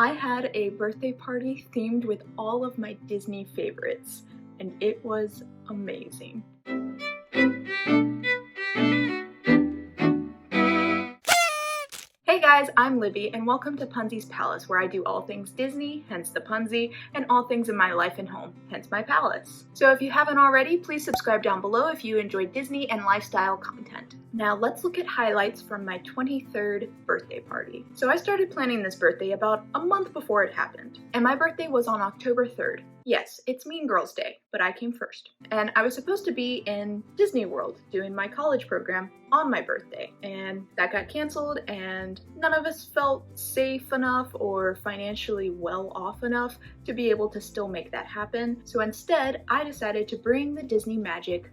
I had a birthday party themed with all of my Disney favorites, and it was amazing. Hey guys, I'm Libby, and welcome to Punsy's Palace, where I do all things Disney, hence the Punsy, and all things in my life and home, hence my palace. So if you haven't already, please subscribe down below if you enjoy Disney and lifestyle content. Now let's look at highlights from my 23rd birthday party. So I started planning this birthday about a month before it happened, and my birthday was on October 3rd. Yes, it's Mean Girls Day, but I came first. And I was supposed to be in Disney World doing my college program on my birthday, and that got canceled, and none of us felt safe enough or financially well off enough to be able to still make that happen. So instead, I decided to bring the Disney magic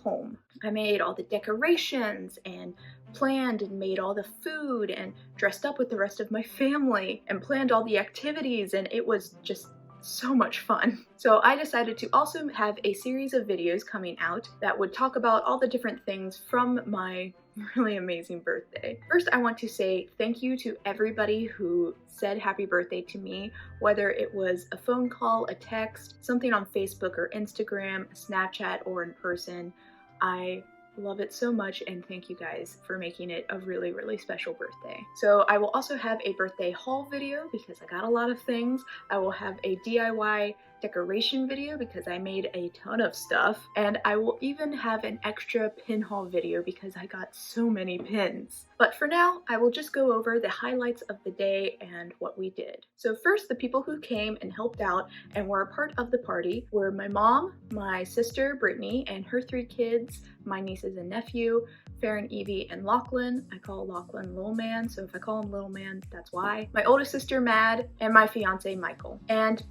home. I made all the decorations and planned and made all the food and dressed up with the rest of my family and planned all the activities, and it was just so much fun. So I decided to also have a series of videos coming out that would talk about all the different things from my really amazing birthday. First, I want to say thank you to everybody who said happy birthday to me, whether it was a phone call, a text, something on Facebook or Instagram, Snapchat, or in person. I love it so much, and thank you guys for making it a really, really special birthday. So I will also have a birthday haul video because I got a lot of things. I will have a DIY decoration video because I made a ton of stuff, and I will even have an extra pin haul video because I got so many pins. But for now, I will just go over the highlights of the day and what we did. So first, the people who came and helped out and were a part of the party were my mom, my sister Brittany and her 3 kids, my nieces and nephew, Farron, Evie, and Lachlan. I call Lachlan Little Man, so if I call him Little Man, that's why. My oldest sister Mad, and my fiance Michael. And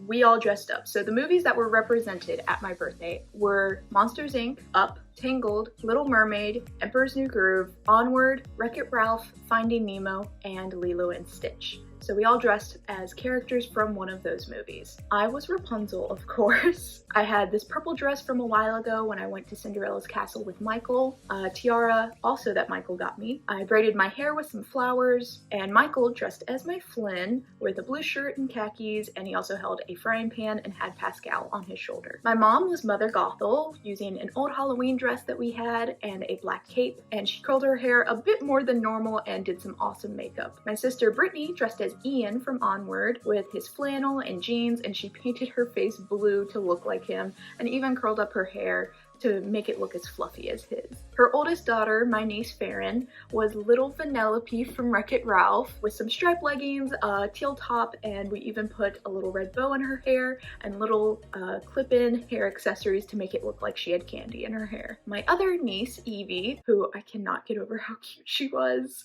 we all dressed up. So the movies that were represented at my birthday were Monsters Inc., Up, Tangled, Little Mermaid, Emperor's New Groove, Onward, Wreck-It Ralph, Finding Nemo, and Lilo and Stitch. So we all dressed as characters from one of those movies. I was Rapunzel, of course. I had this purple dress from a while ago when I went to Cinderella's castle with Michael, a tiara also that Michael got me. I braided my hair with some flowers, and Michael dressed as my Flynn with a blue shirt and khakis, and he also held a frying pan and had Pascal on his shoulder. My mom was Mother Gothel, using an old Halloween dress that we had and a black cape, and she curled her hair a bit more than normal and did some awesome makeup. My sister Brittany dressed as Ian from Onward with his flannel and jeans, and she painted her face blue to look like him and even curled up her hair to make it look as fluffy as his. Her oldest daughter, my niece Farron, was little Vanellope from Wreck-It Ralph with some striped leggings, a teal top, and we even put a little red bow in her hair and little clip-in hair accessories to make it look like she had candy in her hair. My other niece, Evie, who I cannot get over how cute she was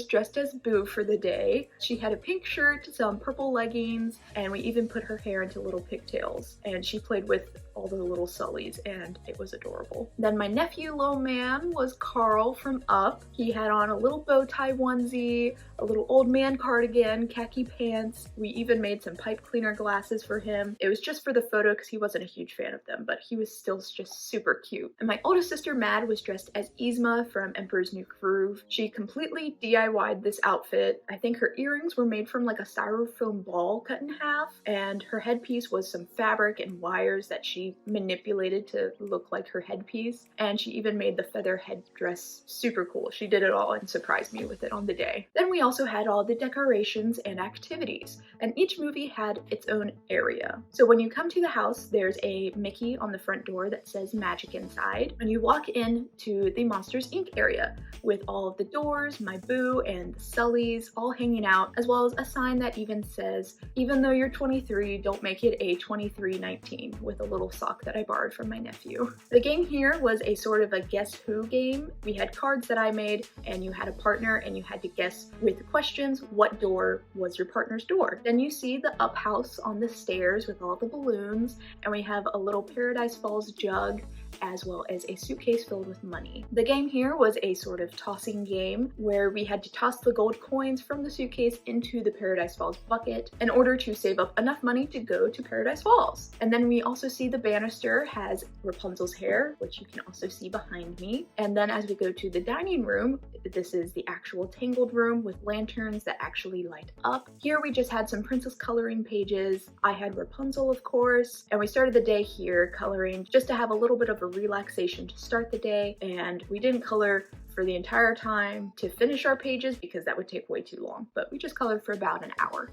dressed as Boo for the day. She had a pink shirt, some purple leggings, and we even put her hair into little pigtails, and she played with all the little Sullys, and it was adorable. Then my nephew, Little Man, was Carl from Up. He had on a little bow tie onesie, a little old man cardigan, khaki pants. We even made some pipe cleaner glasses for him. It was just for the photo because he wasn't a huge fan of them, but he was still just super cute. And my oldest sister, Mad, was dressed as Yzma from Emperor's New Groove. She completely DIY'd this outfit. I think her earrings were made from like a styrofoam ball cut in half, and her headpiece was some fabric and wires that she manipulated to look like her headpiece, and she even made the feather headdress super cool. She did it all and surprised me with it on the day. Then we also had all the decorations and activities, and each movie had its own area. So when you come to the house, there's a Mickey on the front door that says Magic Inside, and you walk into the Monsters Inc. area with all of the doors, my Boo, and the Sullys all hanging out, as well as a sign that even says, even though you're 23, don't make it a 2319, with a little sock that I borrowed from my nephew. The game here was a sort of a guess who game. We had cards that I made, and you had a partner, and you had to guess with questions what door was your partner's door. Then you see the Up house on the stairs with all the balloons, and we have a little Paradise Falls jug as well as a suitcase filled with money. The game here was a sort of tossing game where we had to toss the gold coins from the suitcase into the Paradise Falls bucket in order to save up enough money to go to Paradise Falls. And then we also see the banister has Rapunzel's hair, which you can also see behind me. And then as we go to the dining room, this is the actual Tangled room with lanterns that actually light up. Here we just had some princess coloring pages. I had Rapunzel, of course, and we started the day here coloring just to have a little bit of a relaxation to start the day. And we didn't color for the entire time to finish our pages because that would take way too long, but we just colored for about an hour.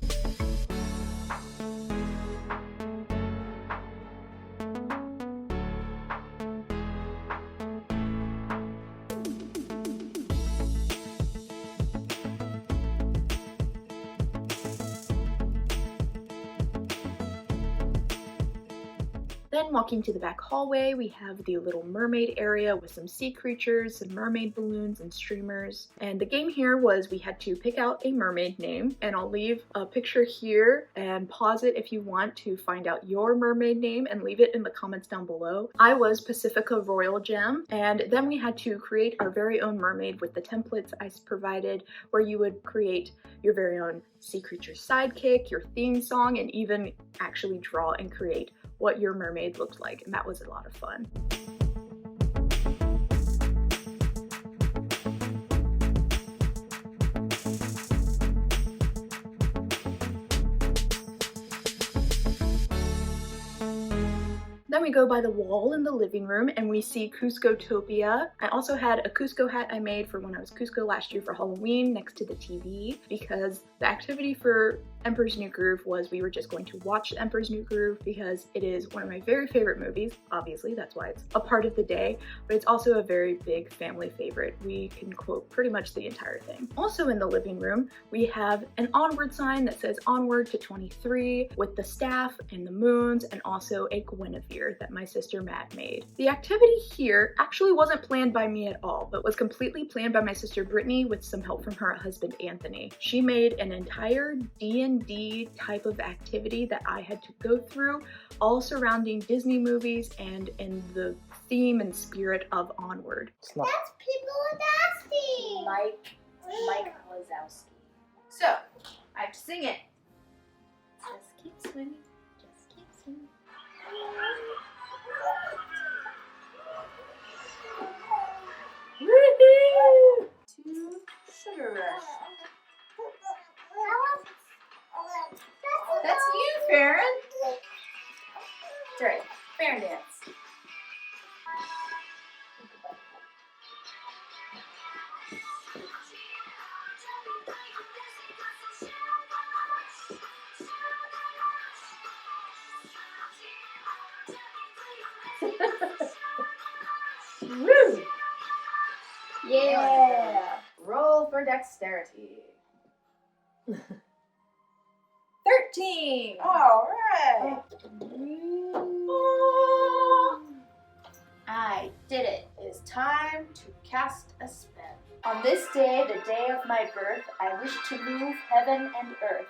Then walking to the back hallway, we have the Little Mermaid area with some sea creatures, some mermaid balloons and streamers. And the game here was we had to pick out a mermaid name, and I'll leave a picture here and pause it if you want to find out your mermaid name and leave it in the comments down below. I was Pacifica Royal Gem, and then we had to create our very own mermaid with the templates I provided, where you would create your very own sea creature sidekick, your theme song, and even actually draw and create what your mermaid looked like, and that was a lot of fun. Then we go by the wall in the living room and we see Cusco-topia. I also had a Cusco hat I made for when I was Cusco last year for Halloween next to the TV, because the activity for Emperor's New Groove was we were just going to watch Emperor's New Groove because it is one of my very favorite movies. Obviously, that's why it's a part of the day, but it's also a very big family favorite. We can quote pretty much the entire thing. Also in the living room, we have an onward sign that says onward to 23 with the staff and the moons, and also a Guinevere that my sister Matt made. The activity here actually wasn't planned by me at all, but was completely planned by my sister Brittany with some help from her husband Anthony. She made an entire D&D type of activity that I had to go through, all surrounding Disney movies and in the theme and spirit of Onward. That's People Wazowski! Mike Wazowski. So, I have to sing it. Just keep swimming. Just keep swimming. Woohoo! To Sugar Rush. That's you, Farron. That's right. Farron dance. Woo! Yeah! Roll for dexterity. 13! Alright! I did it. It is time to cast a spell. On this day, the day of my birth, I wish to move heaven and earth.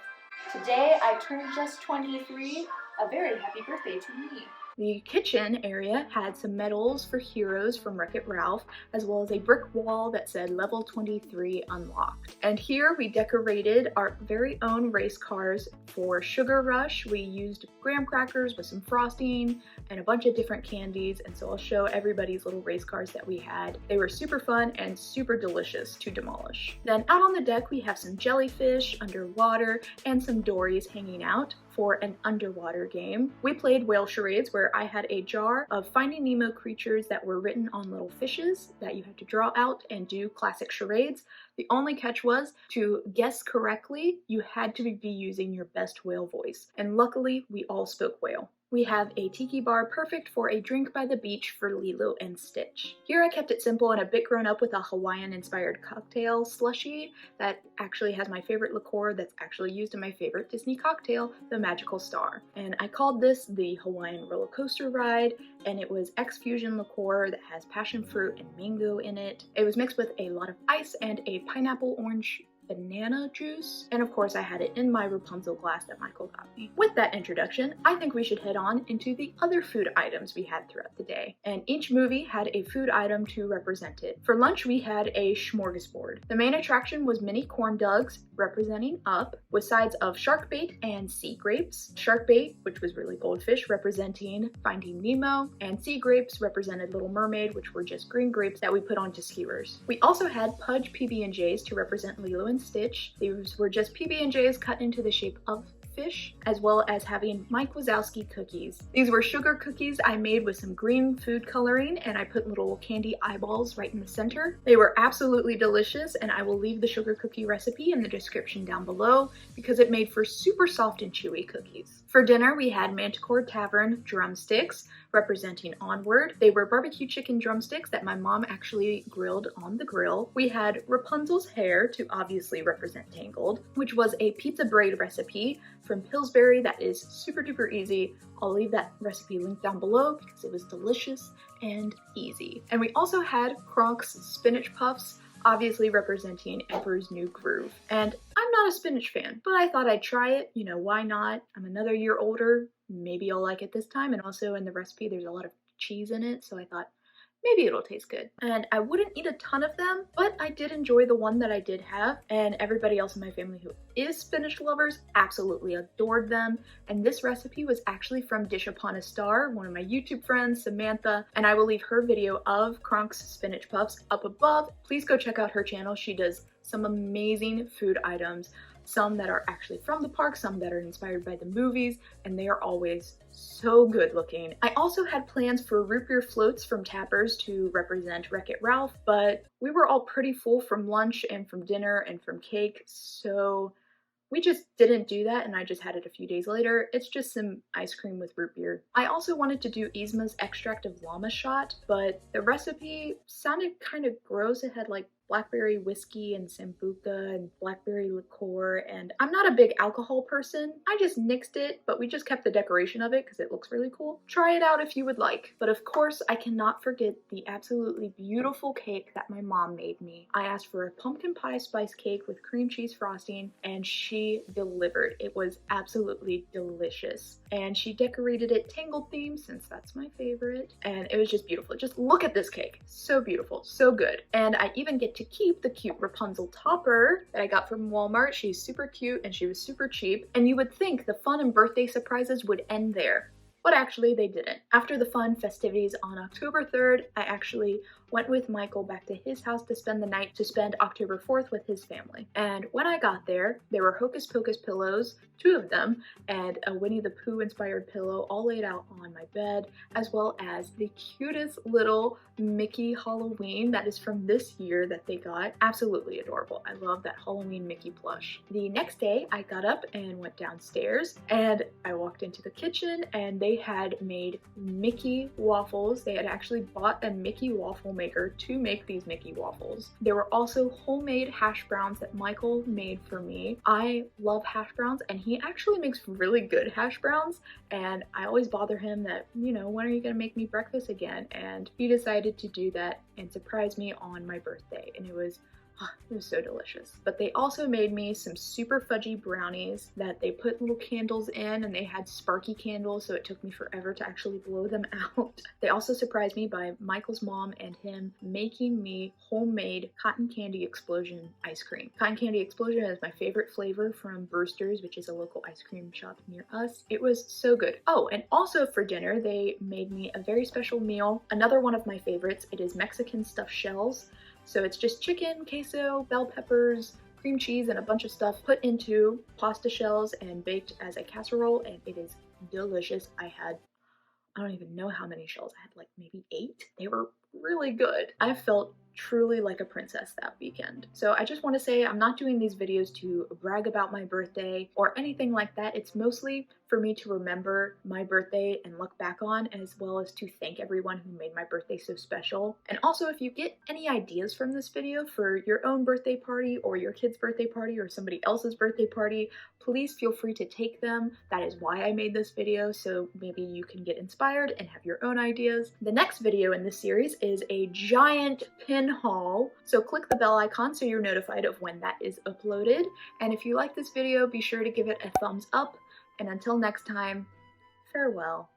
Today I turn just 23. A very happy birthday to me. The kitchen area had some medals for heroes from Wreck-It Ralph, as well as a brick wall that said level 23 unlocked. And here we decorated our very own race cars for Sugar Rush. We used graham crackers with some frosting and a bunch of different candies, and so I'll show everybody's little race cars that we had. They were super fun and super delicious to demolish. Then out on the deck we have some jellyfish underwater and some dories hanging out for an underwater game. We played whale charades, where I had a jar of Finding Nemo creatures that were written on little fishes that you had to draw out and do classic charades. The only catch was, to guess correctly, you had to be using your best whale voice. And luckily, we all spoke whale. We have a tiki bar perfect for a drink by the beach for Lilo and Stitch. Here I kept it simple and a bit grown up with a Hawaiian-inspired cocktail slushie that actually has my favorite liqueur that's actually used in my favorite Disney cocktail, the Magical Star. And I called this the Hawaiian roller coaster ride, and it was X-Fusion liqueur that has passion fruit and mango in it. It was mixed with a lot of ice and a pineapple orange banana juice, and of course I had it in my Rapunzel glass that Michael got me. With that introduction, I think we should head on into the other food items we had throughout the day, and each movie had a food item to represent it. For lunch we had a smorgasbord. The main attraction was mini corn dogs representing up, with sides of shark bait and sea grapes. Shark bait, which was really goldfish, representing Finding Nemo, and sea grapes represented Little Mermaid, which were just green grapes that we put onto skewers. We also had Pudge PB&Js to represent Lilo and Stitch. These were just PB&Js cut into the shape of fish, as well as having Mike Wazowski cookies. These were sugar cookies I made with some green food coloring, and I put little candy eyeballs right in the center. They were absolutely delicious, and I will leave the sugar cookie recipe in the description down below because it made for super soft and chewy cookies. For dinner, we had Manticore Tavern drumsticks representing Onward. They were barbecue chicken drumsticks that my mom actually grilled on the grill. We had Rapunzel's hair to obviously represent Tangled, which was a pizza braid recipe from Pillsbury that is super duper easy. I'll leave that recipe linked down below because it was delicious and easy. And we also had Kronk's spinach puffs, obviously representing Emperor's New Groove. And I'm not a spinach fan, but I thought I'd try it. You know, why not? I'm another year older. Maybe I'll like it this time. And also in the recipe, there's a lot of cheese in it, so I thought maybe it'll taste good. And I wouldn't eat a ton of them, but I did enjoy the one that I did have, and everybody else in my family who is spinach lovers absolutely adored them. And this recipe was actually from Dish Upon a Star, one of my YouTube friends, Samantha, and I will leave her video of Kronk's spinach puffs up above. Please go check out her channel. She does some amazing food items, some that are actually from the park, some that are inspired by the movies, and they are always so good looking. I also had plans for root beer floats from Tappers to represent Wreck-It Ralph, but we were all pretty full from lunch and from dinner and from cake, so we just didn't do that, and I just had it a few days later. It's just some ice cream with root beer. I also wanted to do Yzma's extract of llama shot, but the recipe sounded kind of gross. It had like blackberry whiskey and sambuca and blackberry liqueur, and I'm not a big alcohol person. I just nixed it, but we just kept the decoration of it because it looks really cool. Try it out if you would like. But of course, I cannot forget the absolutely beautiful cake that my mom made me. I asked for a pumpkin pie spice cake with cream cheese frosting, and she delivered. It was absolutely delicious. And she decorated it Tangled themed, since that's my favorite, and it was just beautiful. Just look at this cake. So beautiful, so good. And I even get to keep the cute Rapunzel topper that I got from Walmart. She's super cute and she was super cheap, and you would think the fun and birthday surprises would end there, but actually they didn't. After the fun festivities on October 3rd, I actually went with Michael back to his house to spend the night, to spend October 4th with his family. And when I got there were Hocus Pocus pillows, 2 of them, and a Winnie the Pooh inspired pillow all laid out on my bed, as well as the cutest little Mickey Halloween that is from this year that they got. Absolutely adorable. I love that Halloween Mickey plush. The next day I got up and went downstairs, and I walked into the kitchen, and they had made Mickey waffles. They had actually bought a Mickey waffle maker to make these Mickey waffles. There were also homemade hash browns that Michael made for me. I love hash browns, and he actually makes really good hash browns, and I always bother him that, you know, when are you gonna make me breakfast again? And he decided to do that and surprise me on my birthday, and it was so delicious. But they also made me some super fudgy brownies that they put little candles in, and they had sparky candles, so it took me forever to actually blow them out. They also surprised me by Michael's mom and him making me homemade cotton candy explosion ice cream. Cotton candy explosion is my favorite flavor from Brewster's, which is a local ice cream shop near us. It was so good. Oh, and also for dinner, they made me a very special meal. Another one of my favorites. It is Mexican stuffed shells. So it's just chicken, queso, bell peppers, cream cheese, and a bunch of stuff put into pasta shells and baked as a casserole, and it is delicious. I don't even know how many shells. I had like maybe 8. They were really good. I felt truly like a princess that weekend. So I just want to say I'm not doing these videos to brag about my birthday or anything like that. It's mostly for me to remember my birthday and look back on, as well as to thank everyone who made my birthday so special. And also, if you get any ideas from this video for your own birthday party or your kid's birthday party or somebody else's birthday party, please feel free to take them. That is why I made this video, so maybe you can get inspired and have your own ideas. The next video in this series is a giant pin haul, so click the bell icon so you're notified of when that is uploaded. And if you like this video, be sure to give it a thumbs up, and until next time, farewell.